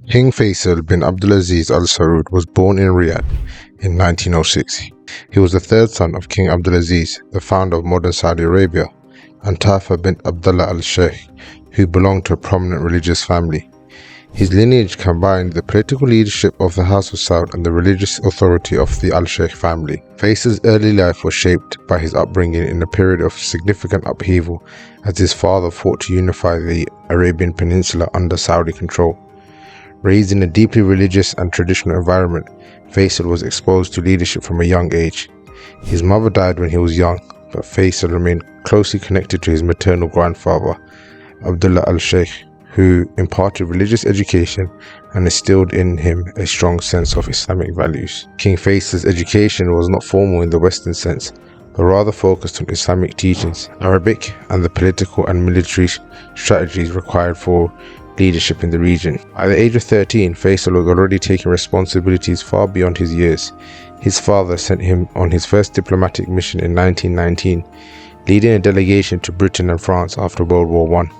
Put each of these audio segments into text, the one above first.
King Faisal bin Abdulaziz Al Saud was born in Riyadh in 1906. He was the third son of King Abdulaziz, the founder of modern Saudi Arabia, and Tafa bin Abdullah Al Sheikh, who belonged to a prominent religious family. His lineage combined the political leadership of the House of Saud and the religious authority of the Al Sheikh family. Faisal's early life was shaped by his upbringing in a period of significant upheaval as his father fought to unify the Arabian Peninsula under Saudi control. Raised in a deeply religious and traditional environment, Faisal was exposed to leadership from a young age. His mother died when he was young, but Faisal remained closely connected to his maternal grandfather, Abdullah al-Sheikh, who imparted religious education and instilled in him a strong sense of Islamic values. King Faisal's education was not formal in the Western sense, but rather focused on Islamic teachings, Arabic, and the political and military strategies required for leadership in the region. At the age of 13, Faisal was already taking responsibilities far beyond his years. His father sent him on his first diplomatic mission in 1919, leading a delegation to Britain and France after World War I.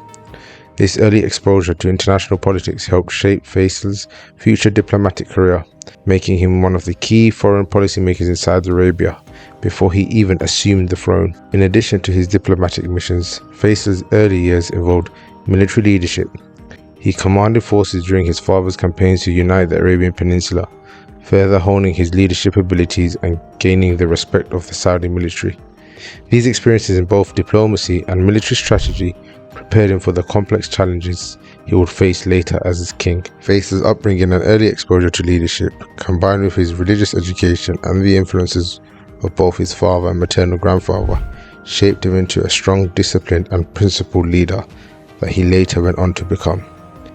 This early exposure to international politics helped shape Faisal's future diplomatic career, making him one of the key foreign policymakers in Saudi Arabia before he even assumed the throne. In addition to his diplomatic missions, Faisal's early years involved military leadership. He commanded forces during his father's campaigns to unite the Arabian Peninsula, further honing his leadership abilities and gaining the respect of the Saudi military. These experiences in both diplomacy and military strategy prepared him for the complex challenges he would face later as his king. Faisal's upbringing and early exposure to leadership, combined with his religious education and the influences of both his father and maternal grandfather, shaped him into a strong, disciplined and principled leader that he later went on to become.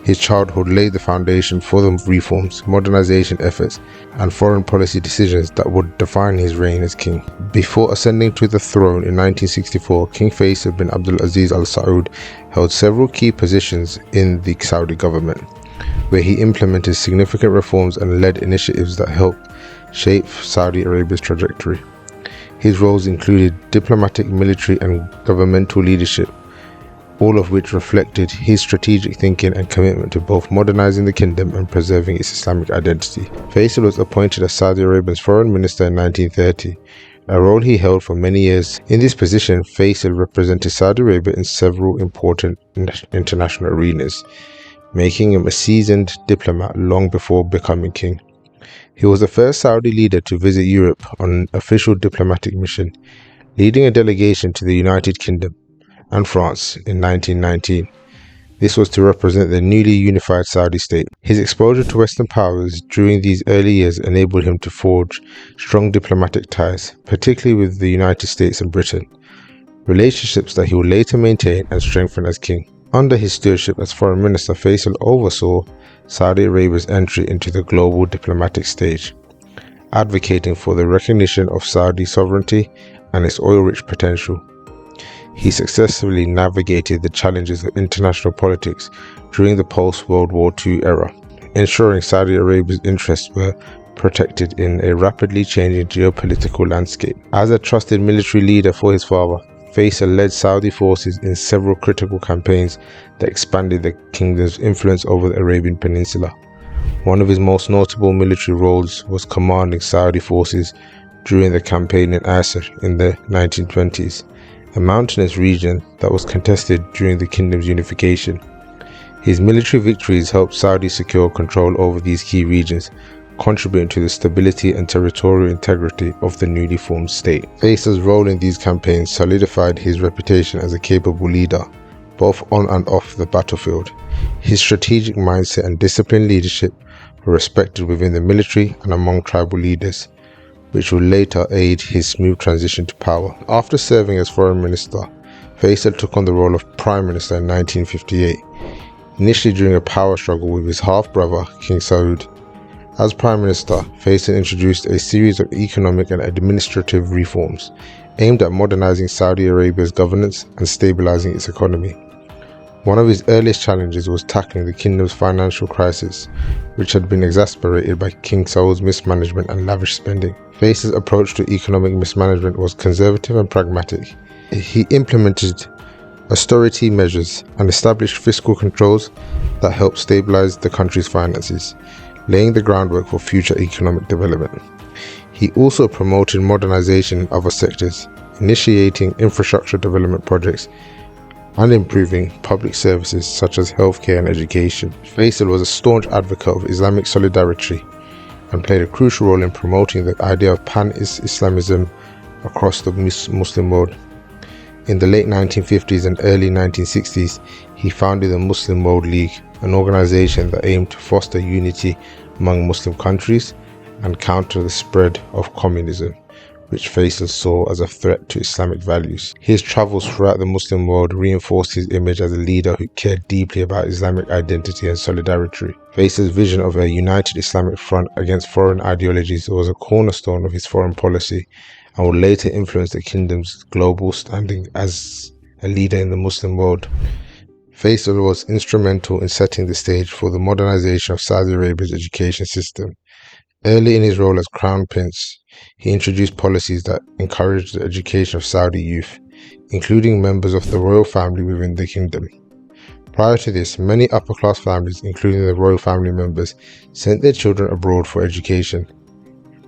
His childhood laid the foundation for the reforms, modernization efforts, and foreign policy decisions that would define his reign as king. Before ascending to the throne in 1964, King Faisal bin Abdulaziz Al Saud held several key positions in the Saudi government, where he implemented significant reforms and led initiatives that helped shape Saudi Arabia's trajectory. His roles included diplomatic, military, and governmental leadership, all of which reflected his strategic thinking and commitment to both modernizing the kingdom and preserving its Islamic identity. Faisal was appointed as Saudi Arabia's foreign minister in 1930, a role he held for many years. In this position, Faisal represented Saudi Arabia in several important international arenas, making him a seasoned diplomat long before becoming king. He was the first Saudi leader to visit Europe on an official diplomatic mission, leading a delegation to the United Kingdom and France in 1919. This was to represent the newly unified Saudi state. His exposure to Western powers during these early years enabled him to forge strong diplomatic ties, particularly with the United States and Britain, relationships that he would later maintain and strengthen as king. Under his stewardship as foreign minister, Faisal oversaw Saudi Arabia's entry into the global diplomatic stage, advocating for the recognition of Saudi sovereignty and its oil-rich potential. He successfully navigated the challenges of international politics during the post-World War II era, ensuring Saudi Arabia's interests were protected in a rapidly changing geopolitical landscape. As a trusted military leader for his father, Faisal led Saudi forces in several critical campaigns that expanded the kingdom's influence over the Arabian Peninsula. One of his most notable military roles was commanding Saudi forces during the campaign in Asir in the 1920s, a mountainous region that was contested during the kingdom's unification. His military victories helped Saudi secure control over these key regions, contributing to the stability and territorial integrity of the newly formed state. Faisal's role in these campaigns solidified his reputation as a capable leader, both on and off the battlefield. His strategic mindset and disciplined leadership were respected within the military and among tribal leaders, which would later aid his smooth transition to power. After serving as foreign minister, Faisal took on the role of prime minister in 1958, initially during a power struggle with his half-brother, King Saud. As prime minister, Faisal introduced a series of economic and administrative reforms aimed at modernizing Saudi Arabia's governance and stabilizing its economy. One of his earliest challenges was tackling the kingdom's financial crisis, which had been exacerbated by King Saud's mismanagement and lavish spending. Faisal's approach to economic mismanagement was conservative and pragmatic. He implemented austerity measures, and established fiscal controls that helped stabilize the country's finances, laying the groundwork for future economic development. He also promoted modernization in other sectors, initiating infrastructure development projects and improving public services such as healthcare and education. Faisal was a staunch advocate of Islamic solidarity and played a crucial role in promoting the idea of pan-Islamism across the Muslim world. In the late 1950s and early 1960s, he founded the Muslim World League, an organization that aimed to foster unity among Muslim countries and counter the spread of communism, which Faisal saw as a threat to Islamic values. His travels throughout the Muslim world reinforced his image as a leader who cared deeply about Islamic identity and solidarity. Faisal's vision of a united Islamic front against foreign ideologies was a cornerstone of his foreign policy and would later influence the kingdom's global standing as a leader in the Muslim world. Faisal was instrumental in setting the stage for the modernization of Saudi Arabia's education system. Early in his role as Crown Prince, he introduced policies that encouraged the education of Saudi youth, including members of the royal family within the kingdom. Prior to this, many upper-class families, including the royal family members, sent their children abroad for education.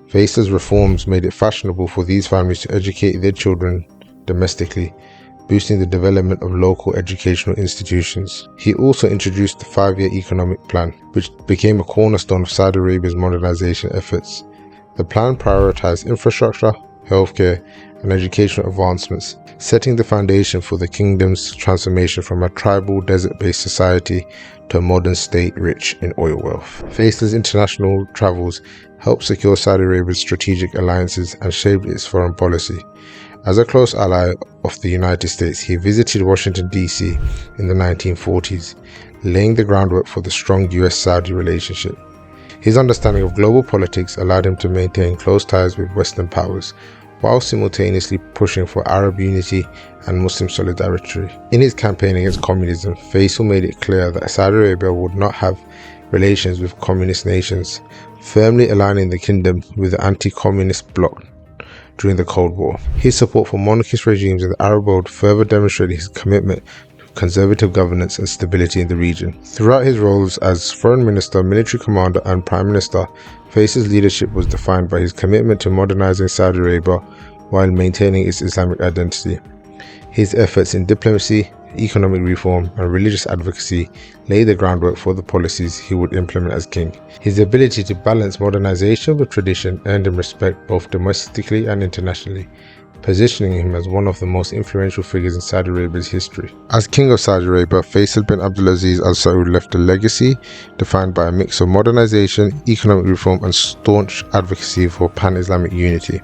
Faisal's reforms made it fashionable for these families to educate their children domestically, boosting the development of local educational institutions. He also introduced the 5-year economic plan, which became a cornerstone of Saudi Arabia's modernization efforts. The plan prioritized infrastructure, healthcare, and educational advancements, setting the foundation for the kingdom's transformation from a tribal, desert-based society to a modern state rich in oil wealth. Faisal's international travels helped secure Saudi Arabia's strategic alliances and shaped its foreign policy. As a close ally of the United States, he visited Washington, D.C. in the 1940s, laying the groundwork for the strong US-Saudi relationship. His understanding of global politics allowed him to maintain close ties with Western powers, while simultaneously pushing for Arab unity and Muslim solidarity. In his campaign against communism, Faisal made it clear that Saudi Arabia would not have relations with communist nations, firmly aligning the kingdom with the anti-communist bloc during the Cold War. His support for monarchist regimes in the Arab world further demonstrated his commitment to conservative governance and stability in the region. Throughout his roles as foreign minister, military commander, and prime minister, Faisal's leadership was defined by his commitment to modernizing Saudi Arabia while maintaining its Islamic identity. His efforts in diplomacy, economic reform, and religious advocacy laid the groundwork for the policies he would implement as king. His ability to balance modernization with tradition earned him respect both domestically and internationally, positioning him as one of the most influential figures in Saudi Arabia's history. As king of Saudi Arabia, Faisal bin Abdulaziz Al Saud left a legacy defined by a mix of modernization, economic reform, and staunch advocacy for pan-Islamic unity.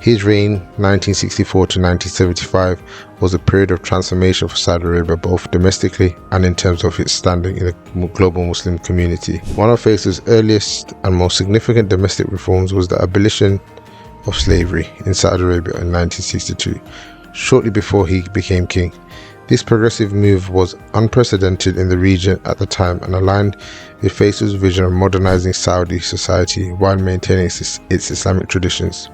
His reign, 1964 to 1975, was a period of transformation for Saudi Arabia both domestically and in terms of its standing in the global Muslim community. One of Faisal's earliest and most significant domestic reforms was the abolition of slavery in Saudi Arabia in 1962, shortly before he became king. This progressive move was unprecedented in the region at the time and aligned with Faisal's vision of modernizing Saudi society while maintaining its Islamic traditions.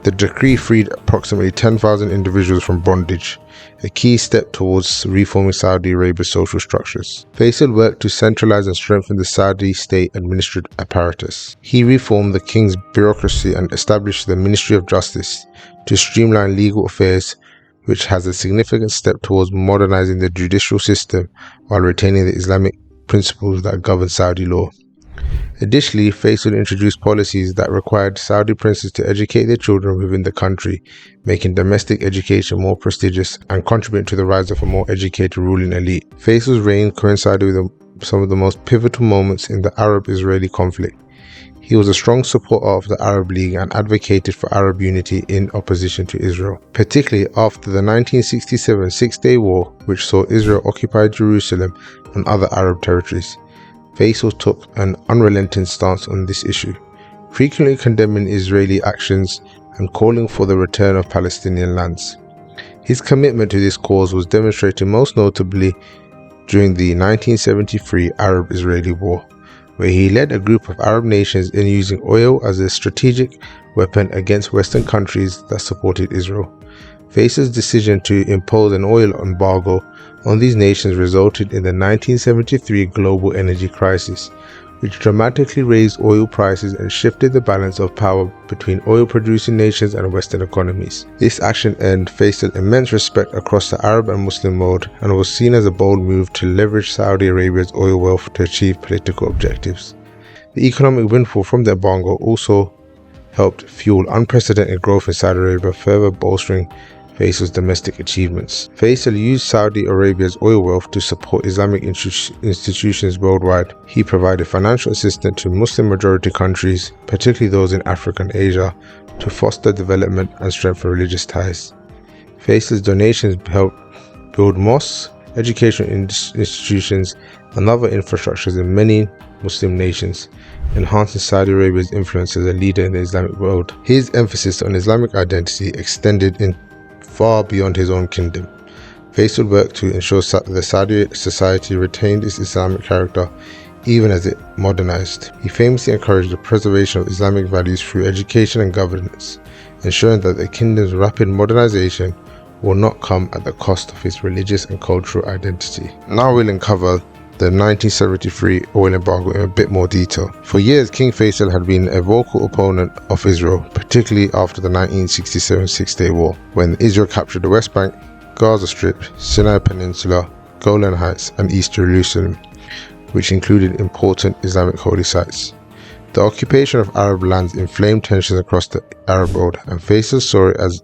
The decree freed approximately 10,000 individuals from bondage, a key step towards reforming Saudi Arabia's social structures. Faisal worked to centralize and strengthen the Saudi state administrative apparatus. He reformed the king's bureaucracy and established the Ministry of Justice to streamline legal affairs, which has a significant step towards modernizing the judicial system while retaining the Islamic principles that govern Saudi law. Additionally, Faisal introduced policies that required Saudi princes to educate their children within the country, making domestic education more prestigious and contributing to the rise of a more educated ruling elite. Faisal's reign coincided with some of the most pivotal moments in the Arab-Israeli conflict. He was a strong supporter of the Arab League and advocated for Arab unity in opposition to Israel, particularly after the 1967 Six-Day War, which saw Israel occupy Jerusalem and other Arab territories. Faisal took an unrelenting stance on this issue, frequently condemning Israeli actions and calling for the return of Palestinian lands. His commitment to this cause was demonstrated most notably during the 1973 Arab-Israeli War, where he led a group of Arab nations in using oil as a strategic weapon against Western countries that supported Israel. Faisal's decision to impose an oil embargo on these nations resulted in the 1973 global energy crisis, which dramatically raised oil prices and shifted the balance of power between oil-producing nations and Western economies. This action earned Faisal immense respect across the Arab and Muslim world and was seen as a bold move to leverage Saudi Arabia's oil wealth to achieve political objectives. The economic windfall from the embargo also helped fuel unprecedented growth in Saudi Arabia, further bolstering Faisal's domestic achievements. Faisal used Saudi Arabia's oil wealth to support Islamic institutions worldwide. He provided financial assistance to Muslim-majority countries, particularly those in Africa and Asia, to foster development and strengthen religious ties. Faisal's donations helped build mosques, educational institutions, and other infrastructures in many Muslim nations, enhancing Saudi Arabia's influence as a leader in the Islamic world. His emphasis on Islamic identity extended far beyond his own kingdom. Faisal worked to ensure that Saudi society retained its Islamic character even as it modernized. He famously encouraged the preservation of Islamic values through education and governance, ensuring that the kingdom's rapid modernization will not come at the cost of its religious and cultural identity. Now we'll uncover the 1973 oil embargo in a bit more detail. For years, King Faisal had been a vocal opponent of Israel, particularly after the 1967 Six-Day War, when Israel captured the West Bank, Gaza Strip, Sinai Peninsula, Golan Heights, and East Jerusalem, which included important Islamic holy sites. The occupation of Arab lands inflamed tensions across the Arab world, and Faisal saw it as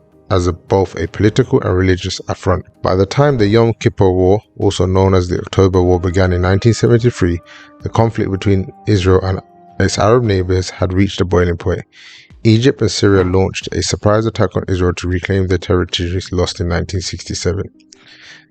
both a political and religious affront. By the time the Yom Kippur War, also known as the October War, began in 1973, the conflict between Israel and its Arab neighbors had reached a boiling point. Egypt and Syria launched a surprise attack on Israel to reclaim their territories lost in 1967.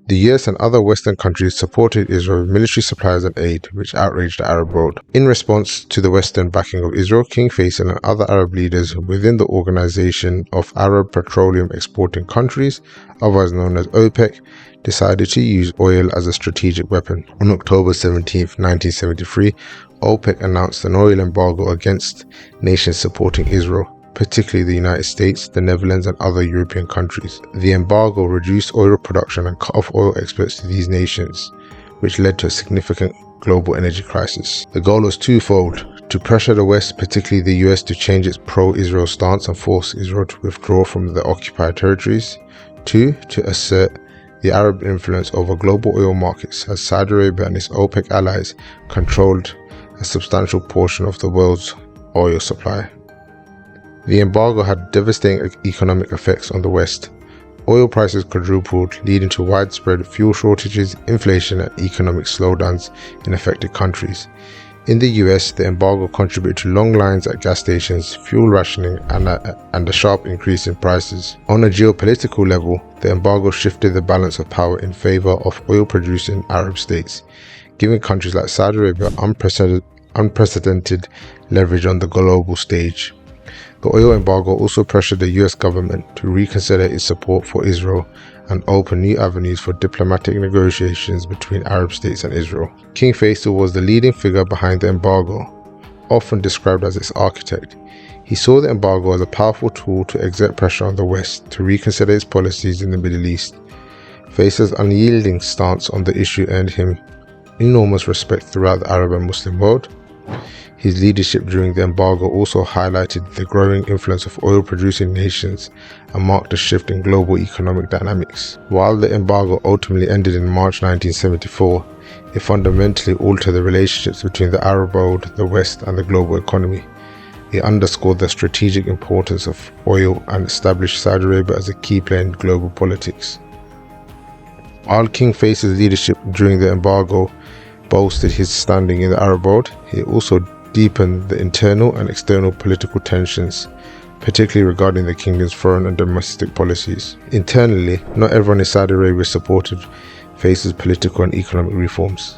The US and other Western countries supported Israel with military supplies and aid, which outraged the Arab world. In response to the Western backing of Israel, King Faisal and other Arab leaders within the Organization of Arab Petroleum Exporting Countries, otherwise known as OPEC, decided to use oil as a strategic weapon. On October 17, 1973, OPEC announced an oil embargo against nations supporting Israel, particularly the United States, the Netherlands, and other European countries. The embargo reduced oil production and cut off oil exports to these nations, which led to a significant global energy crisis. The goal was twofold: to pressure the West, particularly the US, to change its pro-Israel stance and force Israel to withdraw from the occupied territories. 2. To assert the Arab influence over global oil markets, as Saudi Arabia and its OPEC allies controlled a substantial portion of the world's oil supply. The embargo had devastating economic effects on the West. Oil prices quadrupled, leading to widespread fuel shortages, inflation, and economic slowdowns in affected countries. In the US, the embargo contributed to long lines at gas stations, fuel rationing, and a sharp increase in prices. On a geopolitical level, the embargo shifted the balance of power in favor of oil-producing Arab states, giving countries like Saudi Arabia unprecedented leverage on the global stage. The oil embargo also pressured the US government to reconsider its support for Israel and open new avenues for diplomatic negotiations between Arab states and Israel. King Faisal was the leading figure behind the embargo, often described as its architect. He saw the embargo as a powerful tool to exert pressure on the West to reconsider its policies in the Middle East. Faisal's unyielding stance on the issue earned him enormous respect throughout the Arab and Muslim world. His leadership during the embargo also highlighted the growing influence of oil-producing nations and marked a shift in global economic dynamics. While the embargo ultimately ended in March 1974, it fundamentally altered the relationships between the Arab world, the West, and the global economy. It underscored the strategic importance of oil and established Saudi Arabia as a key player in global politics. While King Faisal's leadership during the embargo bolstered his standing in the Arab world, it also deepened the internal and external political tensions, particularly regarding the kingdom's foreign and domestic policies. Internally, not everyone in Saudi Arabia supported Faisal's political and economic reforms.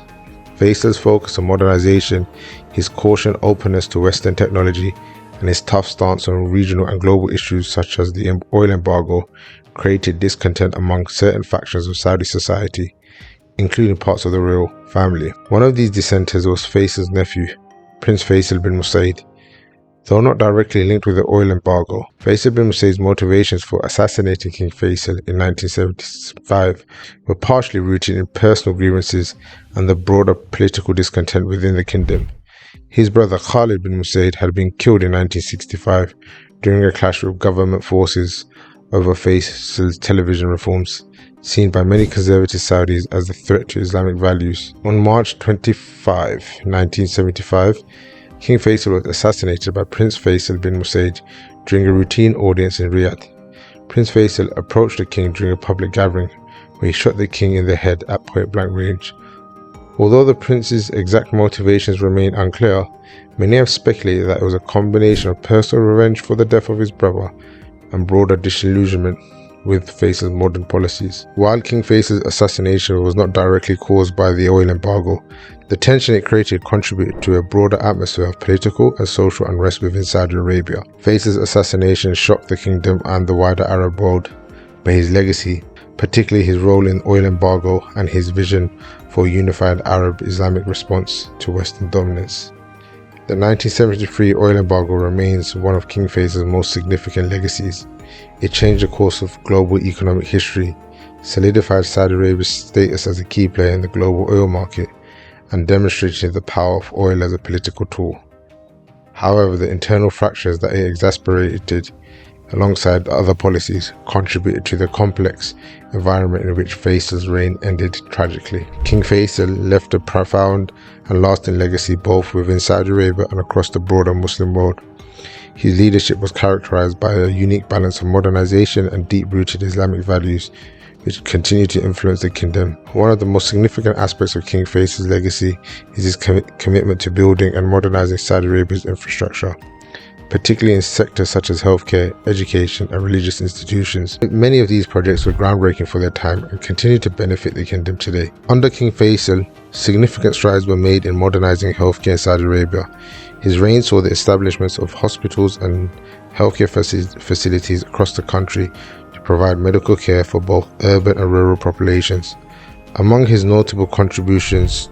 Faisal's focus on modernization, his cautioned openness to Western technology, and his tough stance on regional and global issues such as the oil embargo created discontent among certain factions of Saudi society, including parts of the royal family. One of these dissenters was Faisal's nephew, Prince Faisal bin Musaid, Though not directly linked with the oil embargo, Faisal bin Musaid's motivations for assassinating King Faisal in 1975 were partially rooted in personal grievances and the broader political discontent within the kingdom. His brother Khalid bin Musaid had been killed in 1965 during a clash with government forces over Faisal's television reforms, seen by many conservative Saudis as a threat to Islamic values. On March 25, 1975, King Faisal was assassinated by Prince Faisal bin Musaid during a routine audience in Riyadh. Prince Faisal approached the king during a public gathering, where he shot the king in the head at point-blank range. Although the prince's exact motivations remain unclear, many have speculated that it was a combination of personal revenge for the death of his brother and broader disillusionment with Faisal's modern policies. While King Faisal's assassination was not directly caused by the oil embargo, the tension it created contributed to a broader atmosphere of political and social unrest within Saudi Arabia. Faisal's assassination shocked the kingdom and the wider Arab world, but his legacy, particularly his role in the oil embargo and his vision for a unified Arab Islamic response to Western dominance. The 1973 oil embargo remains one of King Faisal's most significant legacies. It changed the course of global economic history, solidified Saudi Arabia's status as a key player in the global oil market, and demonstrated the power of oil as a political tool. However, the internal fractures that it exacerbated, alongside other policies, contributed to the complex environment in which Faisal's reign ended tragically. King Faisal left a profound and lasting legacy both within Saudi Arabia and across the broader Muslim world. His leadership was characterized by a unique balance of modernization and deep-rooted Islamic values, which continue to influence the kingdom. One of the most significant aspects of King Faisal's legacy is his commitment to building and modernizing Saudi Arabia's infrastructure, particularly in sectors such as healthcare, education, and religious institutions. Many of these projects were groundbreaking for their time and continue to benefit the kingdom today. Under King Faisal, significant strides were made in modernizing healthcare in Saudi Arabia. His reign saw the establishment of hospitals and healthcare facilities across the country to provide medical care for both urban and rural populations. Among his notable contributions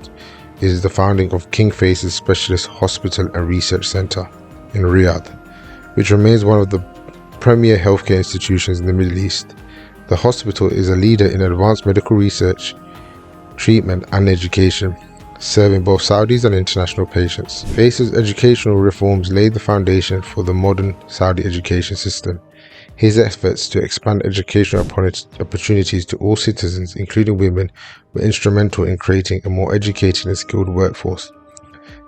is the founding of King Faisal's Specialist Hospital and Research Center in Riyadh, which remains one of the premier healthcare institutions in the Middle East. The hospital is a leader in advanced medical research, treatment, and education, serving both Saudis and international patients. Faisal's educational reforms laid the foundation for the modern Saudi education system. His efforts to expand educational opportunities to all citizens, including women, were instrumental in creating a more educated and skilled workforce.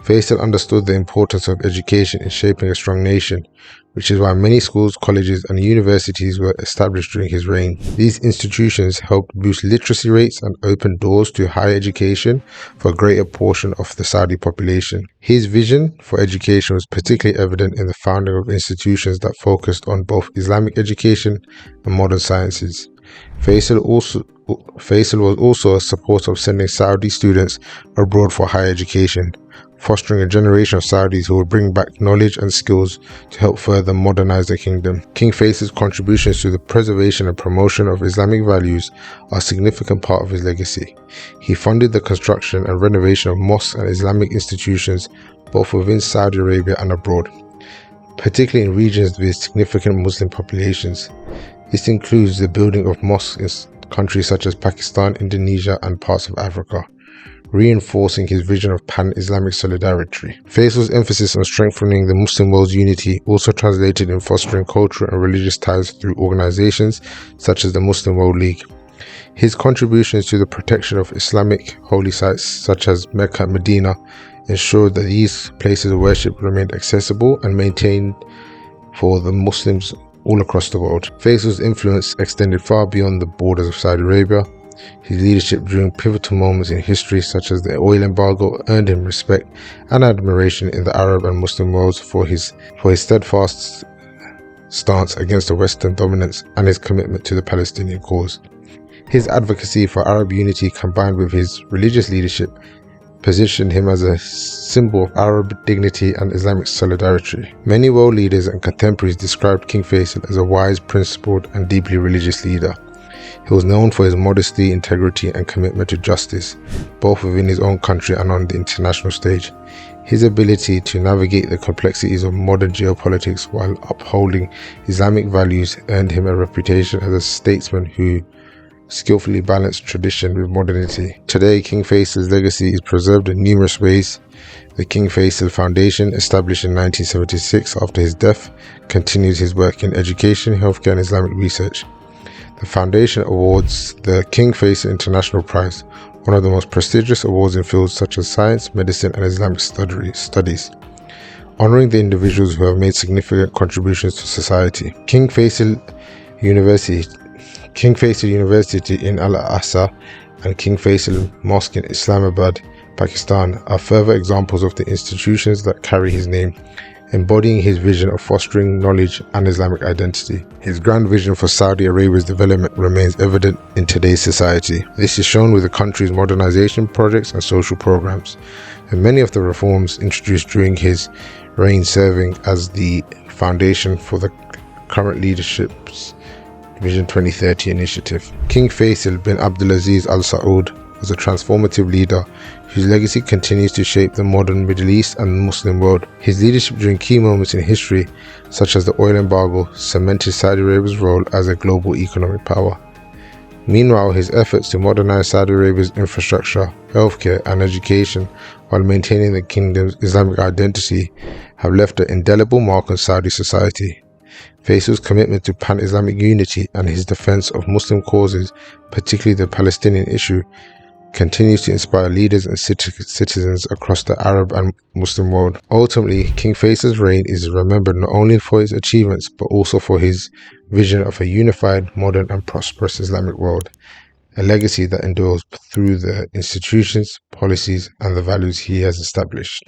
Faisal understood the importance of education in shaping a strong nation, which is why many schools, colleges, and universities were established during his reign. These institutions helped boost literacy rates and open doors to higher education for a greater portion of the Saudi population. His vision for education was particularly evident in the founding of institutions that focused on both Islamic education and modern sciences. Faisal was also a supporter of sending Saudi students abroad for higher education, fostering a generation of Saudis who would bring back knowledge and skills to help further modernize the kingdom. King Faisal's contributions to the preservation and promotion of Islamic values are a significant part of his legacy. He funded the construction and renovation of mosques and Islamic institutions both within Saudi Arabia and abroad, particularly in regions with significant Muslim populations. This includes the building of mosques in countries such as Pakistan, Indonesia, and parts of Africa, reinforcing his vision of pan-Islamic solidarity. Faisal's emphasis on strengthening the Muslim world's unity also translated in fostering cultural and religious ties through organizations such as the Muslim World League. His contributions to the protection of Islamic holy sites such as Mecca and Medina ensured that these places of worship remained accessible and maintained for the Muslims all across the world. Faisal's influence extended far beyond the borders of Saudi Arabia. His leadership during pivotal moments in history such as the oil embargo earned him respect and admiration in the Arab and Muslim worlds for his steadfast stance against the Western dominance and his commitment to the Palestinian cause. His advocacy for Arab unity combined with his religious leadership positioned him as a symbol of Arab dignity and Islamic solidarity. Many world leaders and contemporaries described King Faisal as a wise, principled, and deeply religious leader. He was known for his modesty, integrity, and commitment to justice, both within his own country and on the international stage. His ability to navigate the complexities of modern geopolitics while upholding Islamic values earned him a reputation as a statesman who skillfully balanced tradition with modernity. Today, King Faisal's legacy is preserved in numerous ways. The King Faisal Foundation, established in 1976 after his death, continues his work in education, healthcare, and Islamic research. The foundation awards the King Faisal International Prize, one of the most prestigious awards in fields such as science, medicine, and Islamic studies, honoring the individuals who have made significant contributions to society. King Faisal University in Al-Aqsa and King Faisal Mosque in Islamabad, Pakistan, are further examples of the institutions that carry his name, embodying his vision of fostering knowledge and Islamic identity. His grand vision for Saudi Arabia's development remains evident in today's society. This is shown with the country's modernization projects and social programs, and many of the reforms introduced during his reign serving as the foundation for the current leadership's Vision 2030 initiative. King Faisal bin Abdulaziz Al Saud was a transformative leader whose legacy continues to shape the modern Middle East and Muslim world. His leadership during key moments in history, such as the oil embargo, cemented Saudi Arabia's role as a global economic power. Meanwhile, his efforts to modernize Saudi Arabia's infrastructure, healthcare, and education while maintaining the kingdom's Islamic identity have left an indelible mark on Saudi society. Faisal's commitment to pan-Islamic unity and his defense of Muslim causes, particularly the Palestinian issue, continues to inspire leaders and citizens across the Arab and Muslim world. Ultimately, King Faisal's reign is remembered not only for his achievements, but also for his vision of a unified, modern, and prosperous Islamic world, a legacy that endures through the institutions, policies, and the values he has established.